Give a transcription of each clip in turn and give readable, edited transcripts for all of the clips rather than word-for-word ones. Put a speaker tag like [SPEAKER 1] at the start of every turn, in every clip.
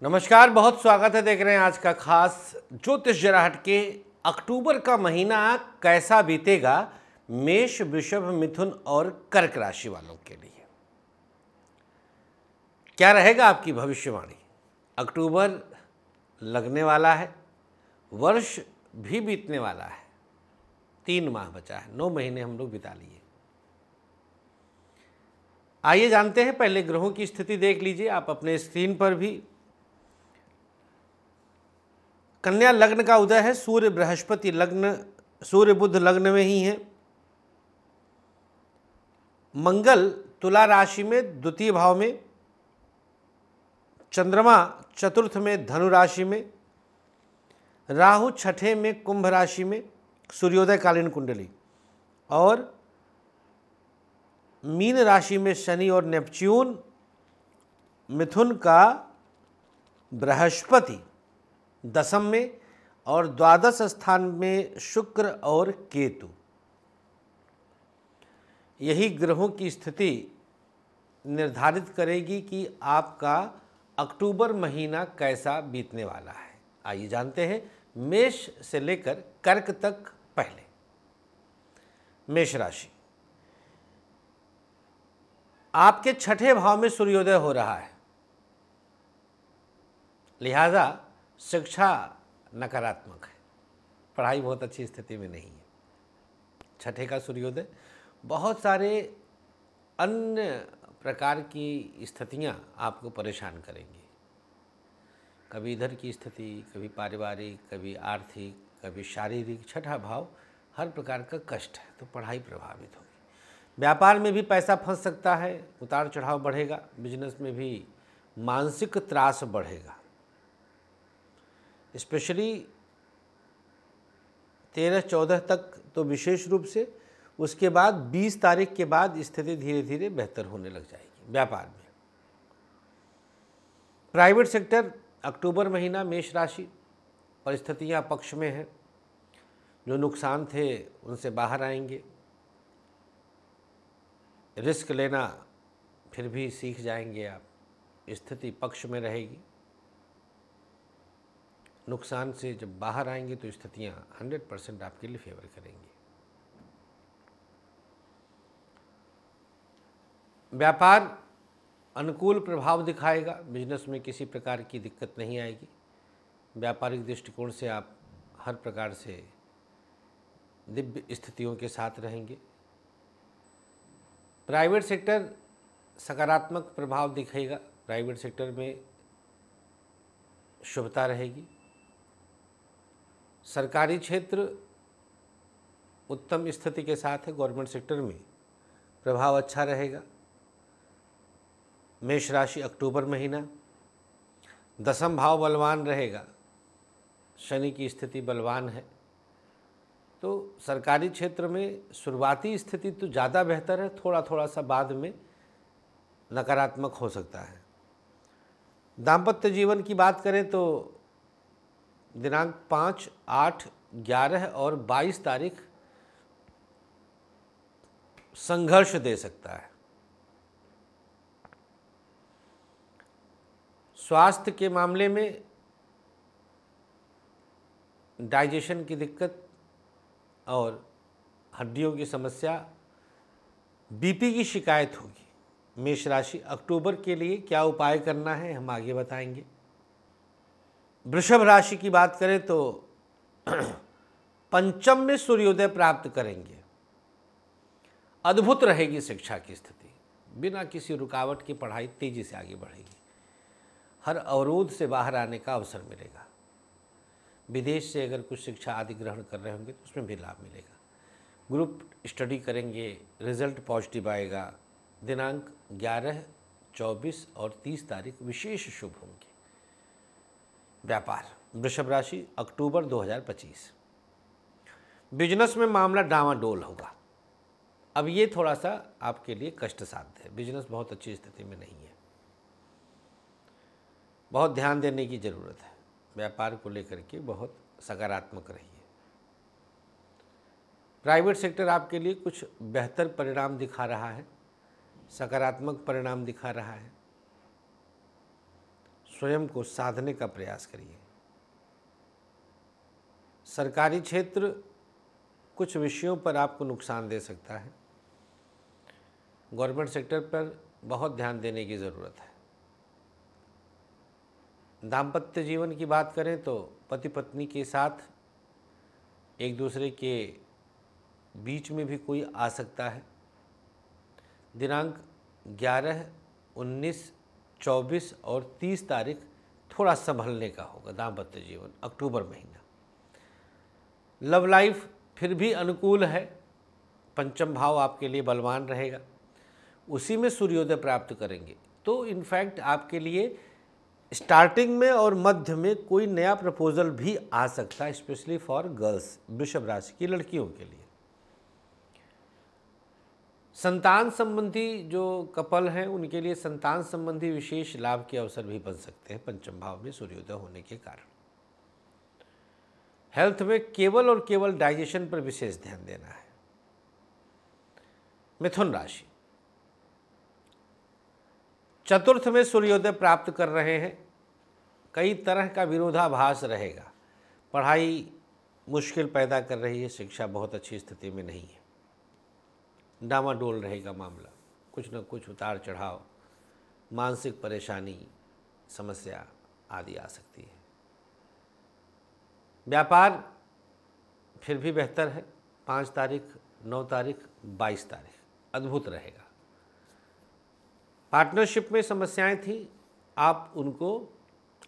[SPEAKER 1] नमस्कार, बहुत स्वागत है। देख रहे हैं आज का खास ज्योतिष जरा हटके। अक्टूबर का महीना कैसा बीतेगा मेष, वृषभ, मिथुन और कर्क राशि वालों के लिए? क्या रहेगा आपकी भविष्यवाणी? अक्टूबर लगने वाला है, वर्ष भी बीतने वाला है, 3 माह बचा है, 9 महीने हम लोग बिता लिए। आइए जानते हैं, पहले ग्रहों की स्थिति देख लीजिए आप अपने स्क्रीन पर भी। कन्या लग्न का उदय है, सूर्य बृहस्पति लग्न, सूर्य बुध लग्न में ही है। मंगल तुला राशि में द्वितीय भाव में, चंद्रमा चतुर्थ में धनु राशि में, राहु छठे में कुंभ राशि में, सूर्योदय कालीन कुंडली, और मीन राशि में शनि और नेपच्यून, मिथुन का बृहस्पति दशम में, और द्वादश स्थान में शुक्र और केतु। यही ग्रहों की स्थिति निर्धारित करेगी कि आपका अक्टूबर महीना कैसा बीतने वाला है। आइए जानते हैं मेष से लेकर कर्क तक। पहले मेष राशि, आपके छठे भाव में सूर्योदय हो रहा है, लिहाजा शिक्षा नकारात्मक है, पढ़ाई बहुत अच्छी स्थिति में नहीं है। छठे का सूर्योदय बहुत सारे अन्य प्रकार की स्थितियां आपको परेशान करेंगी। कभी इधर की स्थिति, कभी पारिवारिक, कभी आर्थिक, कभी शारीरिक। छठा भाव हर प्रकार का कष्ट है, तो पढ़ाई प्रभावित होगी। व्यापार में भी पैसा फंस सकता है, उतार चढ़ाव बढ़ेगा। बिजनेस में भी मानसिक त्रास बढ़ेगा। स्पेशली 13-14 तक तो विशेष रूप से, उसके बाद 20 तारीख के बाद स्थिति धीरे धीरे बेहतर होने लग जाएगी। व्यापार में, प्राइवेट सेक्टर अक्टूबर महीना मेष राशि परिस्थितियां पक्ष में है। जो नुकसान थे उनसे बाहर आएंगे। रिस्क लेना फिर भी सीख जाएंगे आप। स्थिति पक्ष में रहेगी। नुकसान से जब बाहर आएंगे तो स्थितियां 100% आपके लिए फेवर करेंगी। व्यापार अनुकूल प्रभाव दिखाएगा। बिजनेस में किसी प्रकार की दिक्कत नहीं आएगी। व्यापारिक दृष्टिकोण से आप हर प्रकार से दिव्य स्थितियों के साथ रहेंगे। प्राइवेट सेक्टर सकारात्मक प्रभाव दिखेगा। प्राइवेट सेक्टर में शुभता रहेगी। सरकारी क्षेत्र उत्तम स्थिति के साथ है। गवर्नमेंट सेक्टर में प्रभाव अच्छा रहेगा। मेष राशि अक्टूबर महीना, दशम भाव बलवान रहेगा। शनि की स्थिति बलवान है, तो सरकारी क्षेत्र में शुरुआती स्थिति तो ज़्यादा बेहतर है, थोड़ा थोड़ा सा बाद में नकारात्मक हो सकता है। दाम्पत्य जीवन की बात करें तो दिनांक 5, 8, 11 और 22 तारीख संघर्ष दे सकता है। स्वास्थ्य के मामले में डाइजेशन की दिक्कत और हड्डियों की समस्या, बीपी की शिकायत होगी। मेष राशि अक्टूबर के लिए क्या उपाय करना है हम आगे बताएंगे। वृषभ राशि की बात करें तो पंचम में सूर्योदय प्राप्त करेंगे। अद्भुत रहेगी शिक्षा की स्थिति। बिना किसी रुकावट की पढ़ाई तेजी से आगे बढ़ेगी। हर अवरोध से बाहर आने का अवसर मिलेगा। विदेश से अगर कुछ शिक्षा आदि ग्रहण कर रहे होंगे तो उसमें भी लाभ मिलेगा। ग्रुप स्टडी करेंगे, रिजल्ट पॉजिटिव आएगा। दिनांक 11, 24 और 30 तारीख विशेष शुभ होंगे। व्यापार वृषभ राशि अक्टूबर 2025, बिजनेस में मामला डामाडोल होगा। अब ये थोड़ा सा आपके लिए कष्ट साध्य है। बिजनेस बहुत अच्छी स्थिति में नहीं है, बहुत ध्यान देने की ज़रूरत है। व्यापार को लेकर के बहुत सकारात्मक रहिए। प्राइवेट सेक्टर आपके लिए कुछ बेहतर परिणाम दिखा रहा है, सकारात्मक परिणाम दिखा रहा है। स्वयं को साधने का प्रयास करिए। सरकारी क्षेत्र कुछ विषयों पर आपको नुकसान दे सकता है। गवर्नमेंट सेक्टर पर बहुत ध्यान देने की ज़रूरत है। दाम्पत्य जीवन की बात करें तो पति पत्नी के साथ एक दूसरे के बीच में भी कोई आ सकता है। दिनांक 11, 19, 24 और 30 तारीख थोड़ा संभलने का होगा दाम्पत्य जीवन, अक्टूबर महीना। लव लाइफ फिर भी अनुकूल है, पंचम भाव आपके लिए बलवान रहेगा, उसी में सूर्योदय प्राप्त करेंगे। तो इनफैक्ट आपके लिए स्टार्टिंग में और मध्य में कोई नया प्रपोजल भी आ सकता है, स्पेशली फॉर गर्ल्स, वृषभ राशि की लड़कियों के लिए। संतान संबंधी जो कपल हैं उनके लिए संतान संबंधी विशेष लाभ के अवसर भी बन सकते हैं पंचम भाव में सूर्योदय होने के कारण। हेल्थ में केवल और केवल डाइजेशन पर विशेष ध्यान देना है। मिथुन राशि, चतुर्थ में सूर्योदय प्राप्त कर रहे हैं। कई तरह का विरोधाभास रहेगा। पढ़ाई मुश्किल पैदा कर रही है, शिक्षा बहुत अच्छी स्थिति में नहीं है, डामाडोल रहेगा मामला, कुछ न कुछ उतार चढ़ाव, मानसिक परेशानी, समस्या आदि आ सकती है। व्यापार फिर भी बेहतर है। 5 तारीख, 9 तारीख, 22 तारीख अद्भुत रहेगा। पार्टनरशिप में समस्याएं थी, आप उनको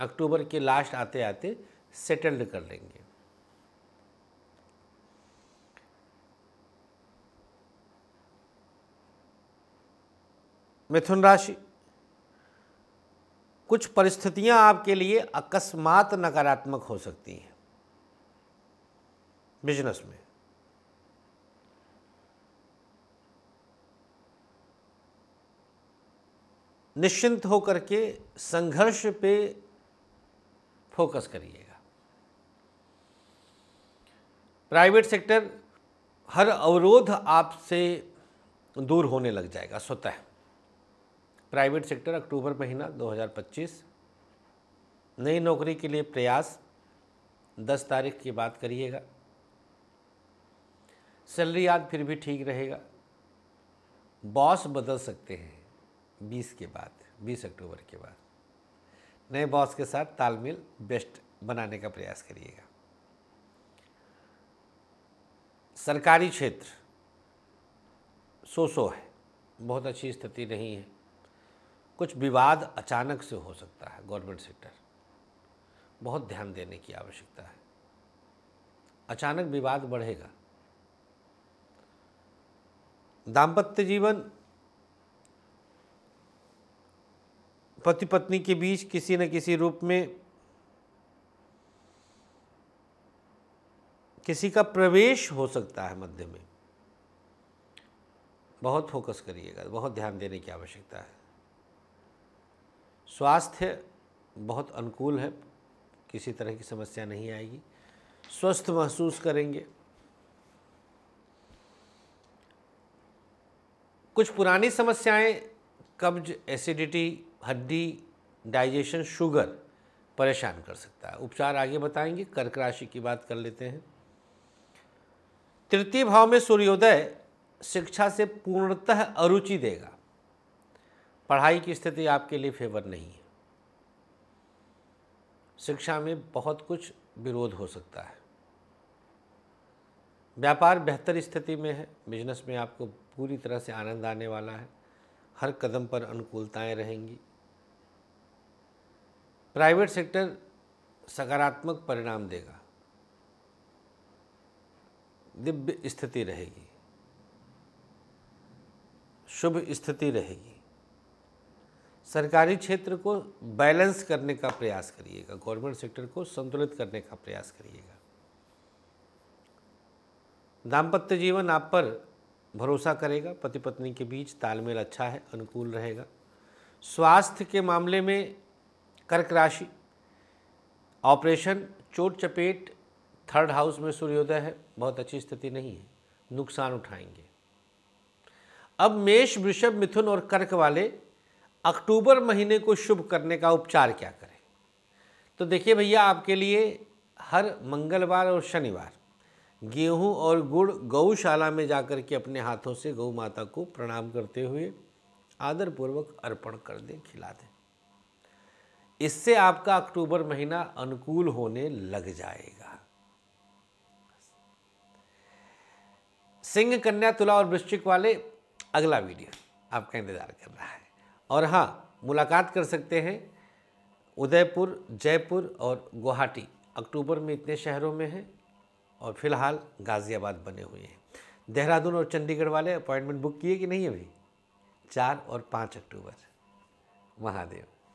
[SPEAKER 1] अक्टूबर के लास्ट आते आते सेटल्ड कर लेंगे। मिथुन राशि, कुछ परिस्थितियां आपके लिए अकस्मात नकारात्मक हो सकती हैं बिजनेस में। निश्चिंत होकर के संघर्ष पे फोकस करिएगा। प्राइवेट सेक्टर, हर अवरोध आपसे दूर होने लग जाएगा स्वतः। प्राइवेट सेक्टर अक्टूबर महीना 2025, नई नौकरी के लिए प्रयास 10 तारीख की बात करिएगा। सैलरी आज फिर भी ठीक रहेगा। बॉस बदल सकते हैं 20 के बाद, 20 अक्टूबर के बाद। नए बॉस के साथ तालमेल बेस्ट बनाने का प्रयास करिएगा। सरकारी क्षेत्र सो है, बहुत अच्छी स्थिति नहीं है। कुछ विवाद अचानक से हो सकता है। गवर्नमेंट सेक्टर, बहुत ध्यान देने की आवश्यकता है। अचानक विवाद बढ़ेगा। दाम्पत्य जीवन, पति पत्नी के बीच किसी न किसी रूप में किसी का प्रवेश हो सकता है मध्य में। बहुत फोकस करिएगा, बहुत ध्यान देने की आवश्यकता है। स्वास्थ्य बहुत अनुकूल है, किसी तरह की समस्या नहीं आएगी, स्वस्थ महसूस करेंगे। कुछ पुरानी समस्याएं, कब्ज, एसिडिटी, हड्डी, डाइजेशन, शुगर परेशान कर सकता है। उपचार आगे बताएंगे। कर्क राशि की बात कर लेते हैं। तृतीय भाव में सूर्योदय शिक्षा से पूर्णतः अरुचि देगा। पढ़ाई की स्थिति आपके लिए फेवर नहीं है। शिक्षा में बहुत कुछ विरोध हो सकता है। व्यापार बेहतर स्थिति में है। बिजनेस में आपको पूरी तरह से आनंद आने वाला है। हर कदम पर अनुकूलताएं रहेंगी। प्राइवेट सेक्टर सकारात्मक परिणाम देगा। दिव्य स्थिति रहेगी, शुभ स्थिति रहेगी। सरकारी क्षेत्र को बैलेंस करने का प्रयास करिएगा। गवर्नमेंट सेक्टर को संतुलित करने का प्रयास करिएगा। दाम्पत्य जीवन आप पर भरोसा करेगा। पति पत्नी के बीच तालमेल अच्छा है, अनुकूल रहेगा। स्वास्थ्य के मामले में कर्क राशि, ऑपरेशन, चोट चपेट, 3rd हाउस में सूर्योदय है, बहुत अच्छी स्थिति नहीं है, नुकसान उठाएंगे। अब मेष, वृषभ, मिथुन और कर्क वाले अक्टूबर महीने को शुभ करने का उपचार क्या करें? तो देखिए भैया, आपके लिए हर मंगलवार और शनिवार गेहूं और गुड़ गौशाला में जाकर के अपने हाथों से गौ माता को प्रणाम करते हुए आदरपूर्वक अर्पण कर दें, खिला दें। इससे आपका अक्टूबर महीना अनुकूल होने लग जाएगा। सिंह, कन्या, तुला और वृश्चिक वाले, अगला वीडियो आपका इंतजार कर रहा है। और हाँ, मुलाकात कर सकते हैं। उदयपुर, जयपुर और गुवाहाटी अक्टूबर में इतने शहरों में हैं और फिलहाल गाज़ियाबाद बने हुए हैं। देहरादून और चंडीगढ़ वाले अपॉइंटमेंट बुक किए कि नहीं अभी? 4 और 5 अक्टूबर। महादेव।